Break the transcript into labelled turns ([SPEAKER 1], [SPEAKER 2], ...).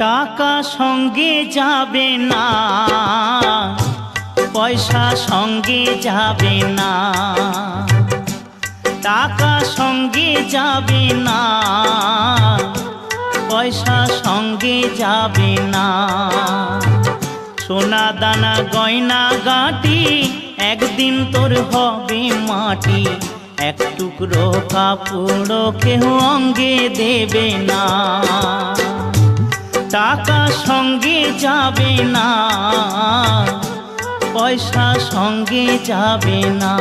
[SPEAKER 1] টাকা সঙ্গে যাবে না, পয়সা সঙ্গে যাবে না। টাকা সঙ্গে যাবে না, পয়সা সঙ্গে যাবে না। সোনা দানা গয়না গাঁটি একদিন তোর হবে মাটি। এক টুকরো কাপড় কেউ অঙ্গে দেবে না। টাকা সঙ্গে যাবে না, পয়সা সঙ্গে যাবে না।